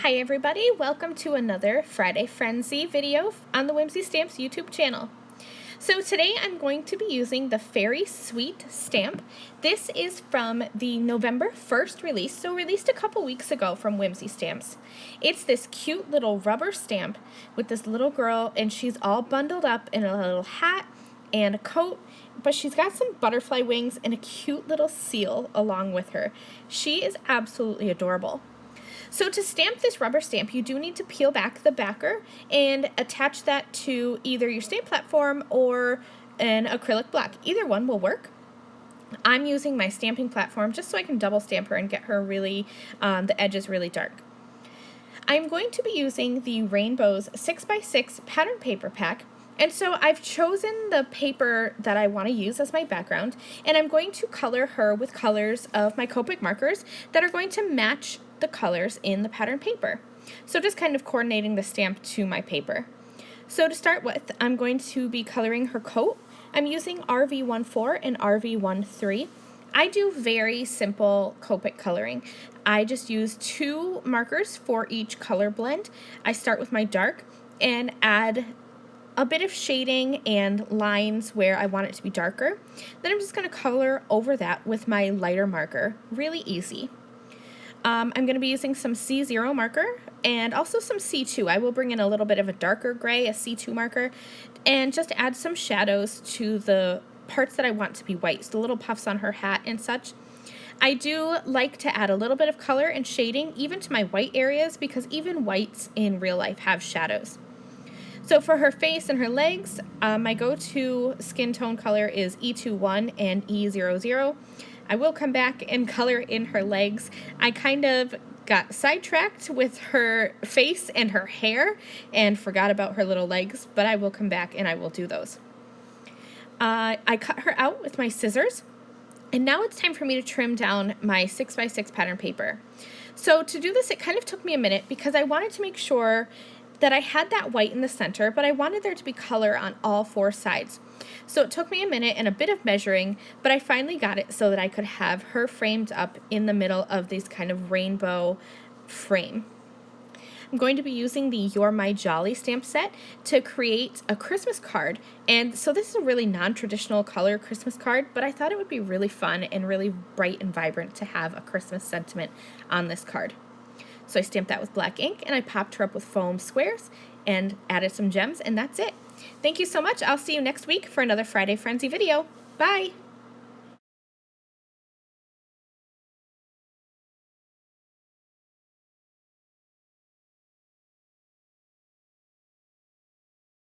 Hi everybody, welcome to another Friday Frenzy video on the Whimsy Stamps YouTube channel. So today I'm going to be using the Fairy Sweet stamp. This is from the November 1st release, so released a couple weeks ago from Whimsy Stamps. It's this cute little rubber stamp with this little girl, and she's all bundled up in a little hat and a coat, but she's got some butterfly wings and a cute little seal along with her. She is absolutely adorable. So to stamp this rubber stamp, you do need to peel back the backer and attach that to either your stamp platform or an acrylic block. Either one will work. I'm using my stamping platform just so I can double stamp her and get her really, the edges really dark. I'm going to be using the Rainbows 6x6 pattern paper pack. And so I've chosen the paper that I want to use as my background, and I'm going to color her with colors of my Copic markers that are going to match the colors in the pattern paper. So just kind of coordinating the stamp to my paper. So to start with, I'm going to be coloring her coat. I'm using RV14 and RV13. I do very simple Copic coloring. I just use 2 markers for each color blend. I start with my dark and add a bit of shading and lines where I want it to be darker. Then I'm just going to color over that with my lighter marker. Really easy. I'm going to be using some C0 marker and also some C2. I will bring in a little bit of a darker gray, a C2 marker, and just add some shadows to the parts that I want to be white, so the little puffs on her hat and such. I do like to add a little bit of color and shading even to my white areas because even whites in real life have shadows. So for her face and her legs, my go-to skin tone color is E21 and E00. I will come back and color in her legs. I kind of got sidetracked with her face and her hair and forgot about her little legs, but I will come back and I will do those. I cut her out with my scissors, and now it's time for me to trim down my 6x6 pattern paper. So to do this, it kind of took me a minute because I wanted to make sure that I had that white in the center, but I wanted there to be color on all 4 sides. So it took me a minute and a bit of measuring, but I finally got it so that I could have her framed up in the middle of this kind of rainbow frame. I'm going to be using the You're My Jolly stamp set to create a Christmas card. And so this is a really non-traditional color Christmas card, but I thought it would be really fun and really bright and vibrant to have a Christmas sentiment on this card. So I stamped that with black ink, and I popped her up with foam squares and added some gems, and that's it. Thank you so much. I'll see you next week for another Friday Frenzy video. Bye!